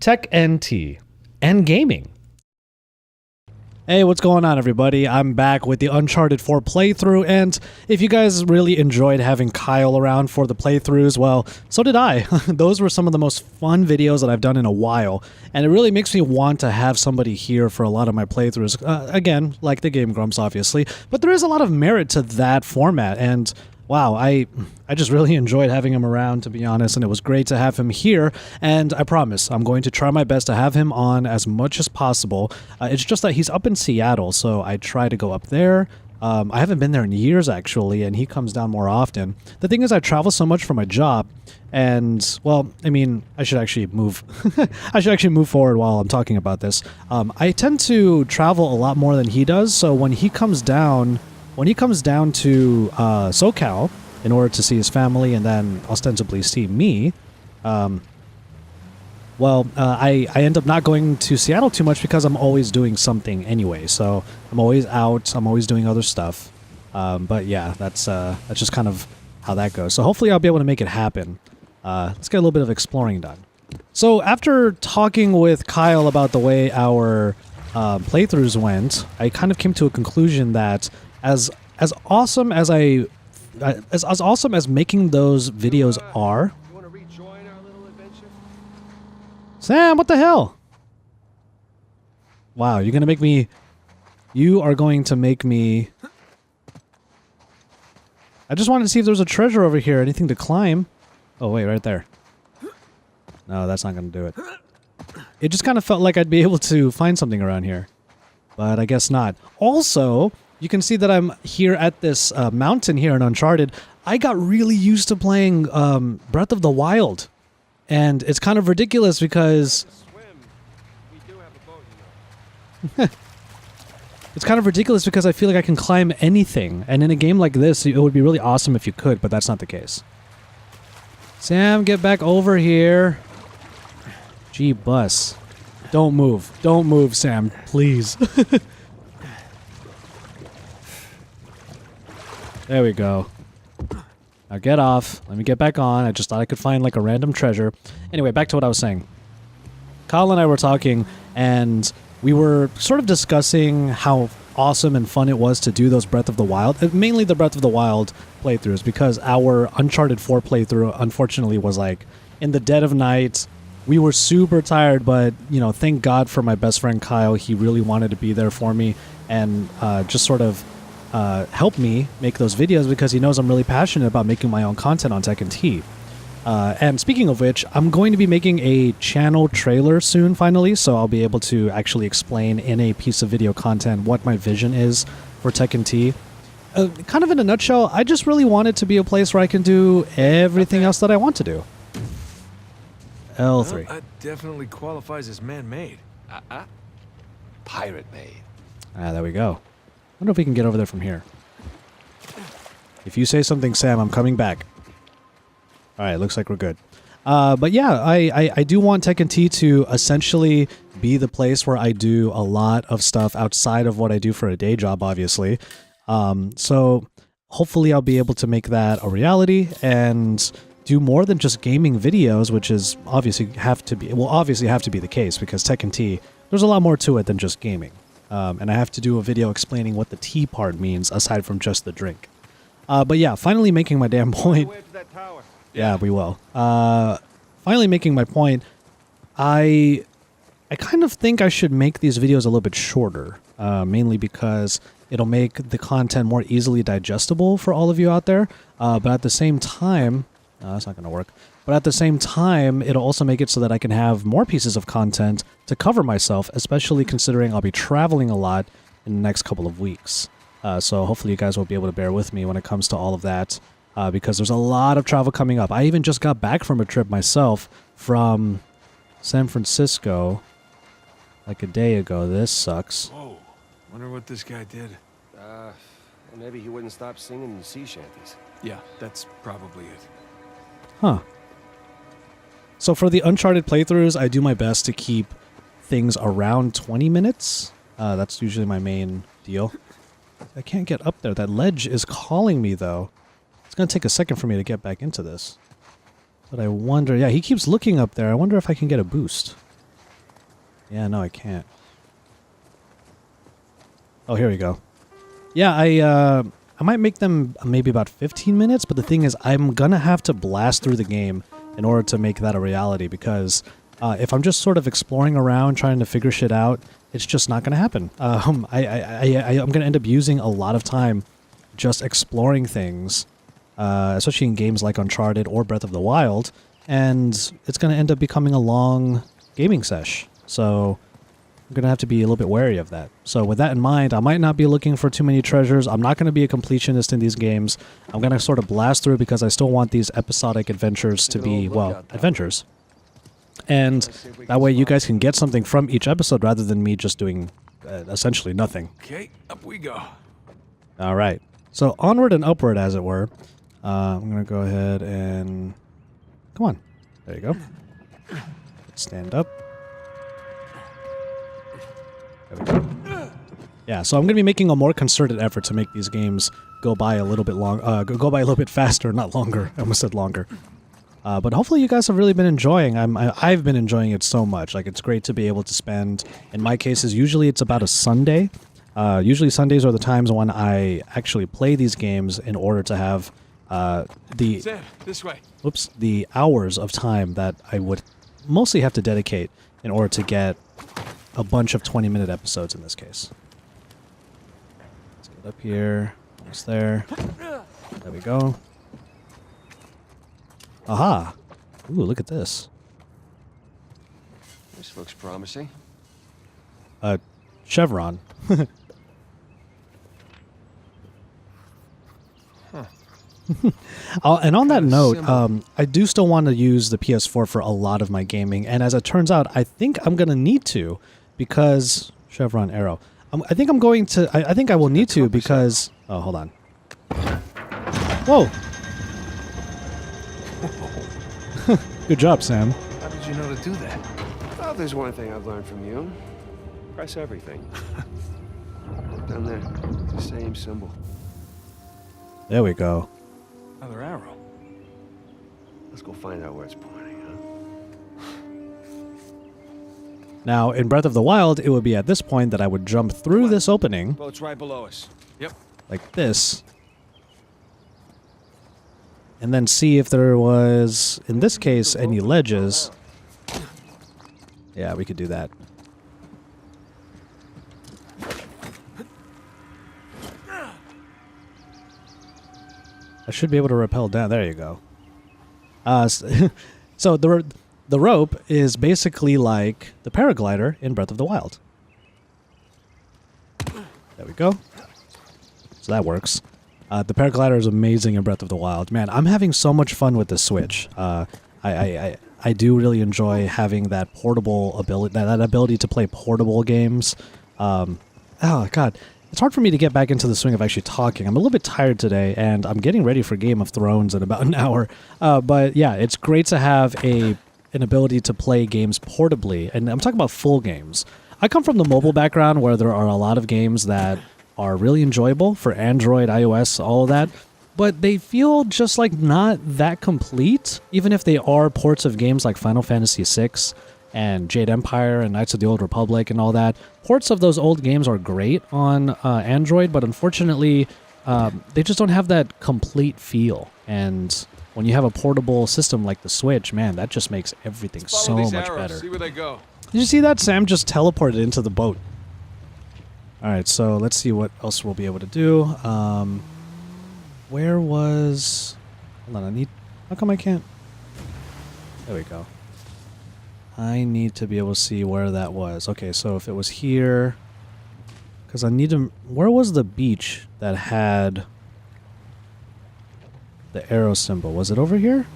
Tech and Tea, and gaming. Hey, what's going on, everybody? I'm back with the Uncharted 4 playthrough, and if you guys really enjoyed having Kyle around for the playthroughs, well, so did I. Those were some of the most fun videos that I've done in a while, and it really makes me want to have somebody here for a lot of my playthroughs. Again, like the Game Grumps, obviously, but there is a lot of merit to that format, and wow, I just really enjoyed having him around, to be honest, and it was great to have him here, and I promise I'm going to try my best to have him on as much as possible. It's just that he's up in Seattle, so I try to go up there. I haven't been there in years, actually, and he comes down more often. The thing is, I travel so much for my job, and, well, I mean, I should actually move. I should actually move forward while I'm talking about this. I tend to travel a lot more than he does, so when he comes down to SoCal in order to see his family and then ostensibly see me, I end up not going to Seattle too much because I'm always doing something anyway. So I'm always out. I'm always doing other stuff. But yeah, that's just kind of how that goes. So hopefully I'll be able to make it happen. Let's get a little bit of exploring done. So after talking with Kyle about the way our playthroughs went, I kind of came to a conclusion that as awesome as awesome as making those videos are. You want to rejoin our little adventure? Sam, what the hell? Wow, you are going to make me. I just wanted to see if there was a treasure over here, anything to climb. Oh wait, right there. No, that's not going to do it. It just kind of felt like I'd be able to find something around here, but I guess not. Also, you can see that I'm here at this mountain here in Uncharted. I got really used to playing Breath of the Wild, and it's kind of ridiculous because it's kind of ridiculous because I feel like I can climb anything, and in a game like this, it would be really awesome if you could, but that's not the case. Sam, get back over here. Gee, bus. Don't move. Don't move, Sam, please. There we go. Now get off. Let me get back on. I just thought I could find like a random treasure. Anyway, back to what I was saying. Kyle and I were talking, and we were sort of discussing how awesome and fun it was to do those Breath of the Wild, mainly the Breath of the Wild playthroughs, because our Uncharted 4 playthrough, unfortunately, was like in the dead of night. We were super tired, but, you know, thank God for my best friend Kyle. He really wanted to be there for me and just sort of help me make those videos because he knows I'm really passionate about making my own content on Tech and Tea. And speaking of which, I'm going to be making a channel trailer soon, finally, so I'll be able to actually explain in a piece of video content what my vision is for Tech and Tea. Kind of in a nutshell, I just really want it to be a place where I can do everything else that I want to do. L3. Well, that definitely qualifies as man-made. Pirate-made. Ah, there we go. I wonder if we can get over there from here. If you say something, Sam, I'm coming back. Alright, looks like we're good. But yeah, I do want Tech and Tea to essentially be the place where I do a lot of stuff outside of what I do for a day job, obviously. So hopefully I'll be able to make that a reality and do more than just gaming videos, which is obviously have to be the case because Tech and Tea, there's a lot more to it than just gaming. And I have to do a video explaining what the tea part means aside from just the drink. But yeah, finally making my damn point. Yeah, we will. Finally making my point. I kind of think I should make these videos a little bit shorter, mainly because it'll make the content more easily digestible for all of you out there. But at the same time, that's not going to work. But at the same time, it'll also make it so that I can have more pieces of content to cover myself, especially considering I'll be traveling a lot in the next couple of weeks. So hopefully you guys will be able to bear with me when it comes to all of that, because there's a lot of travel coming up. I even just got back from a trip myself from San Francisco like a day ago. This sucks. Whoa. Wonder what this guy did. Maybe he wouldn't stop singing sea shanties. Yeah, that's probably it. Huh. So for the Uncharted playthroughs, I do my best to keep things around 20 minutes. That's usually my main deal. I can't get up there. That ledge is calling me, though. It's going to take a second for me to get back into this. But I wonder... Yeah, he keeps looking up there. I wonder if I can get a boost. Yeah, no, I can't. Oh, here we go. Yeah, I might make them maybe about 15 minutes, but the thing is, I'm gonna have to blast through the game in order to make that a reality, because if I'm just sort of exploring around trying to figure shit out, it's just not gonna happen. I'm gonna end up using a lot of time just exploring things, especially in games like Uncharted or Breath of the Wild, and it's gonna end up becoming a long gaming sesh. So I'm going to have to be a little bit wary of that. So with that in mind, I might not be looking for too many treasures. I'm not going to be a completionist in these games. I'm going to sort of blast through because I still want these episodic adventures to be, well, adventures. And that way you guys can get something from each episode rather than me just doing essentially nothing. Okay, up we go. All right. So onward and upward, as it were. I'm going to go ahead and... Come on. There you go. Let's stand up. There we go. Yeah, so I'm going to be making a more concerted effort to make these games go by a little bit go by a little bit faster, not longer. I almost said longer. But hopefully you guys have really been enjoying. I've been enjoying it so much. Like, it's great to be able to spend, in my cases, usually it's about a Sunday. Usually Sundays are the times when I actually play these games in order to have Sam, this way. the hours of time that I would mostly have to dedicate in order to get a bunch of 20-minute episodes in this case. Let's get up here. Almost there. There we go. Aha! Ooh, look at this. This looks promising. Chevron. And on that note, I do still want to use the PS4 for a lot of my gaming, and as it turns out, I think I'm going to need to, because... Chevron arrow. I think I'm going to... I think I will need to because... Oh, hold on. Whoa! Good job, Sam. How did you know to do that? Well, there's one thing I've learned from you. Press everything. Look down there. It's the same symbol. There we go. Another arrow. Let's go find out where it's pointing, huh? Now, in Breath of the Wild, it would be at this point that I would jump through this opening, Boat's right below us. Yep. like this, and then see if there was, in this case, any ledges. Yeah, we could do that. I should be able to rappel down. There you go. So the rope is basically like the paraglider in Breath of the Wild. There we go. So that works. The paraglider is amazing in Breath of the Wild. Man, I'm having so much fun with the Switch. I do really enjoy having that portable ability, that ability to play portable games. Oh God. It's hard for me to get back into the swing of actually talking. I'm a little bit tired today, and I'm getting ready for Game of Thrones in about an hour. But yeah, it's great to have an ability to play games portably, and I'm talking about full games. I come from the mobile background where there are a lot of games that are really enjoyable for Android, iOS, all of that, but they feel just like not that complete, even if they are ports of games like Final Fantasy VI and Jade Empire and Knights of the Old Republic and all that. Ports of those old games are great on Android, but unfortunately, they just don't have that complete feel. And when you have a portable system like the Switch, man, that just makes everything so much better. See where they go. Did you see that? Sam just teleported into the boat. All right, so let's see what else we'll be able to do. Where was... Hold on, how come I can't... There we go. I need to be able to see where that was. Okay, so if it was here... Because I need to... Where was the beach that had the arrow symbol? Was it over here?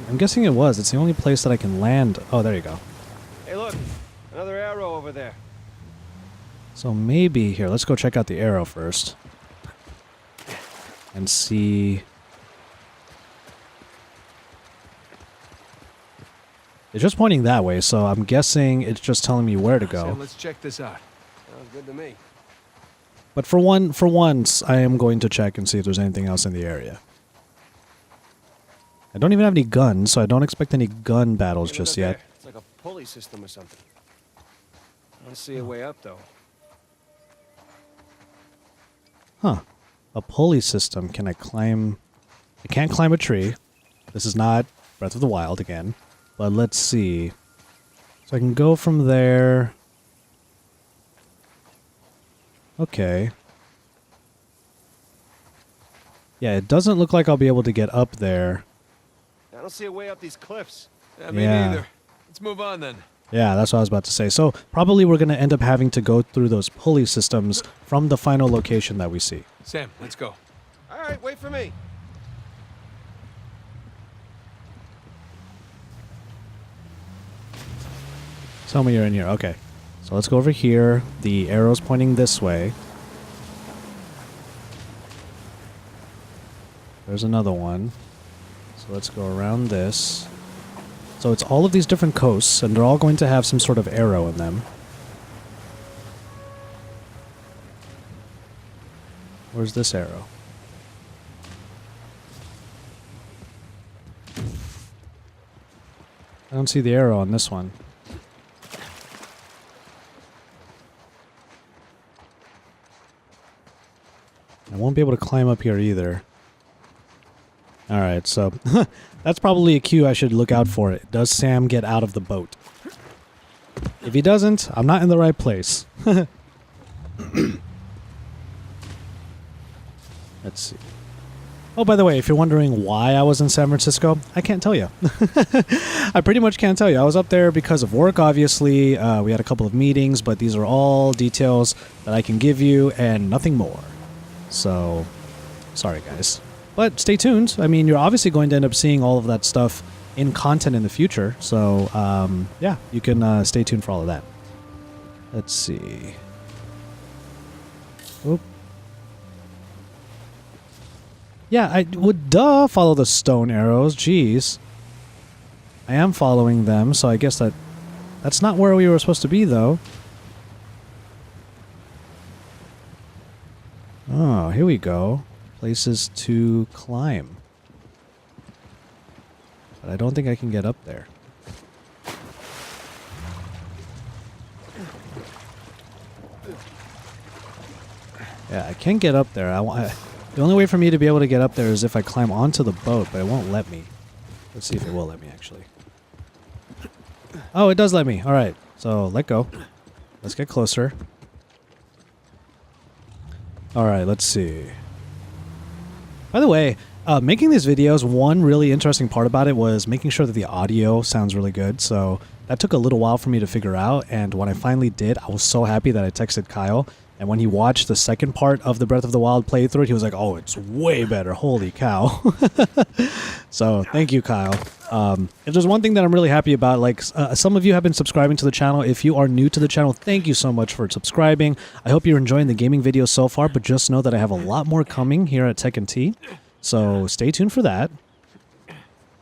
I'm guessing it was. It's the only place that I can land. Oh, there you go. Hey, look. Another arrow over there. So maybe... Here, let's go check out the arrow first. And see... It's just pointing that way, so I'm guessing it's just telling me where to go. Sam, let's check this out. Sounds good to me. But for once, I am going to check and see if there's anything else in the area. I don't even have any guns, so I don't expect any gun battles just yet. It's like a pulley pulley system or something. I don't see a way up, though. Huh. A pulley system. Can I climb? I can't climb a tree. This is not Breath of the Wild again. But let's see. So I can go from there. Okay. Yeah, it doesn't look like I'll be able to get up there. I don't see a way up these cliffs. Yeah, me neither. Let's move on then. Yeah, that's what I was about to say. So probably we're going to end up having to go through those pulley systems from the final location that we see. Sam, let's go. All right, wait for me. Tell me you're in here. Okay. So let's go over here. The arrow's pointing this way. There's another one. So let's go around this. So it's all of these different coasts, and they're all going to have some sort of arrow in them. Where's this arrow? I don't see the arrow on this one. I won't be able to climb up here either. Alright, so that's probably a cue I should look out for. Does Sam get out of the boat? If he doesn't, I'm not in the right place. Let's see. Oh, by the way, if you're wondering why I was in San Francisco, I can't tell you. I pretty much can't tell you. I was up there because of work, obviously. We had a couple of meetings, but these are all details that I can give you and nothing more. So, sorry guys. But stay tuned. I mean, you're obviously going to end up seeing all of that stuff in content in the future. So, yeah, you can stay tuned for all of that. Let's see. Oop. Yeah, I would follow the stone arrows. Jeez. I am following them, so I guess that's not where we were supposed to be, though. Oh, here we go. Places to climb. But I don't think I can get up there. Yeah, I can get up there. The only way for me to be able to get up there is if I climb onto the boat, but it won't let me. Let's see if it will let me, actually. Oh, it does let me. All right, so let go. Let's get closer. All right, let's see. By the way, making these videos, one really interesting part about it was making sure that the audio sounds really good. So that took a little while for me to figure out. And when I finally did, I was so happy that I texted Kyle. And when he watched the second part of the Breath of the Wild playthrough, he was like, oh, it's way better. Holy cow. So thank you, Kyle. If there's one thing that I'm really happy about, like some of you have been subscribing to the channel. If you are new to the channel, thank you so much for subscribing. I hope you're enjoying the gaming videos so far, but just know that I have a lot more coming here at Tekken T. So stay tuned for that.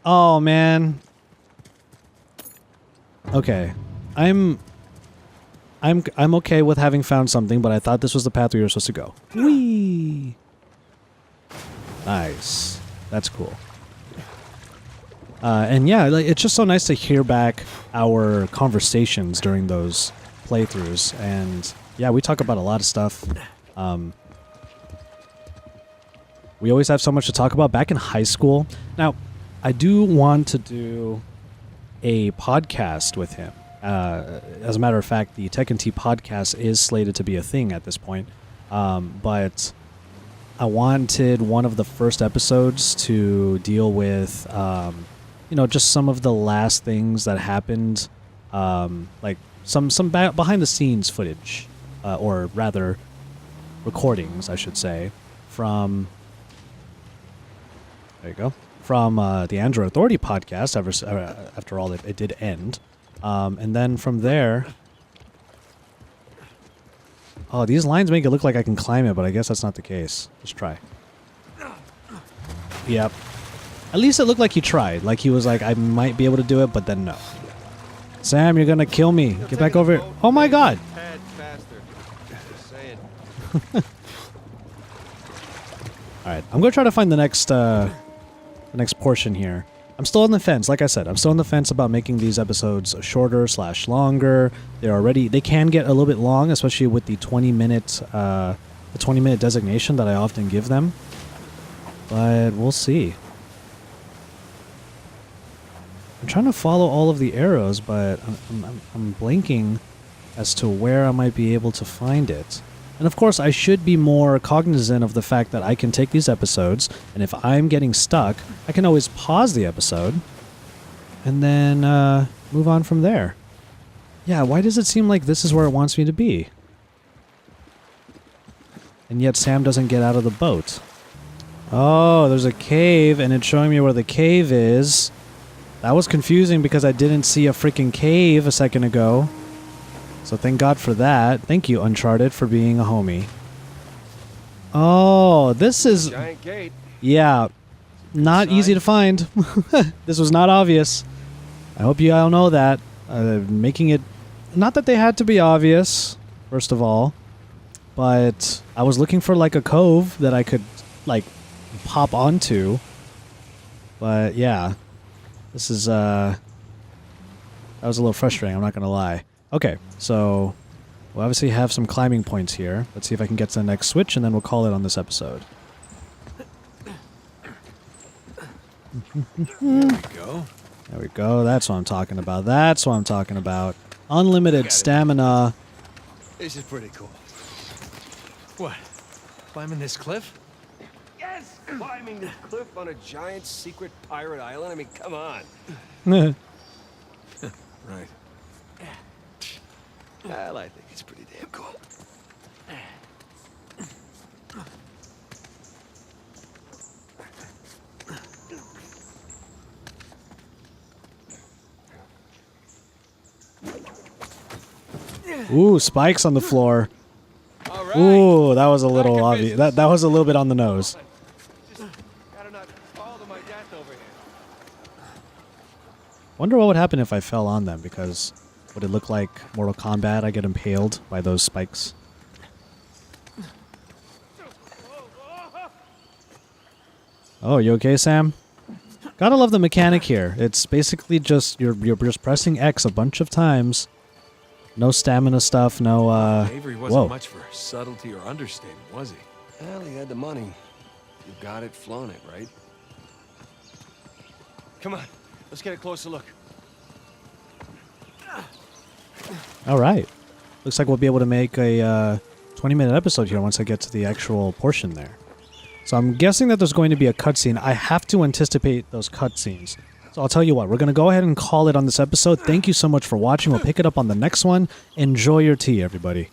Oh, man. Okay. I'm okay with having found something, but I thought this was the path we were supposed to go. Whee! Nice. That's cool. And yeah, like, it's just so nice to hear back our conversations during those playthroughs. And yeah, we talk about a lot of stuff. We always have so much to talk about. Back in high school, now I do want to do a podcast with him. As a matter of fact, the Tekken T podcast is slated to be a thing at this point. But I wanted one of the first episodes to deal with, you know, just some of the last things that happened, like some behind the scenes footage, or rather recordings, I should say, from, there you go, from the Android Authority podcast, after all, it did end. And then from there... Oh, these lines make it look like I can climb it, but I guess that's not the case. Let's try. Yep. At least it looked like he tried. Like he was like, I might be able to do it, but then no. Sam, you're gonna kill me. Get back over here. Oh my god! Alright, I'm gonna try to find the next portion here. I'm still on the fence. Like I said, I'm still on the fence about making these episodes shorter / longer. They can get a little bit long, especially with the 20-minute designation that I often give them. But we'll see. I'm trying to follow all of the arrows, but I'm blanking as to where I might be able to find it. And of course, I should be more cognizant of the fact that I can take these episodes, and if I'm getting stuck, I can always pause the episode and then move on from there. Yeah, why does it seem like this is where it wants me to be? And yet Sam doesn't get out of the boat. Oh, there's a cave, and it's showing me where the cave is. That was confusing because I didn't see a freaking cave a second ago. So thank God for that. Thank you, Uncharted, for being a homie. Oh, this is... Giant gate. Yeah, not easy to find. This was not obvious. I hope you all know that. Making it... Not that they had to be obvious, first of all. But I was looking for, like, a cove that I could, like, pop onto. But, yeah. This is, that was a little frustrating, I'm not gonna lie. Okay, so we'll obviously have some climbing points here. Let's see if I can get to the next switch, and then we'll call it on this episode. There we go. There we go. That's what I'm talking about. That's what I'm talking about. Unlimited stamina. This is pretty cool. What? Climbing this cliff? Yes! Climbing the cliff on a giant secret pirate island? I mean, come on. Right. Well, I think it's pretty damn cool. Ooh, spikes on the floor. All right. Ooh, that was a little Back in obvious. business. That was a little bit on the nose. Just gotta not fall to my death over here. Wonder what would happen if I fell on them, because would it look like Mortal Kombat? I get impaled by those spikes. Oh, you okay, Sam? Gotta love the mechanic here. It's basically just you're just pressing X a bunch of times. No stamina stuff. No. Avery wasn't Whoa. much for subtlety or understatement, was he? Well, he had the money. You got it, flown it, right? Come on, let's get a closer look. All right. Looks like we'll be able to make a 20-minute episode here once I get to the actual portion there. So I'm guessing that there's going to be a cutscene. I have to anticipate those cutscenes. So I'll tell you what, we're going to go ahead and call it on this episode. Thank you so much for watching. We'll pick it up on the next one. Enjoy your tea, everybody.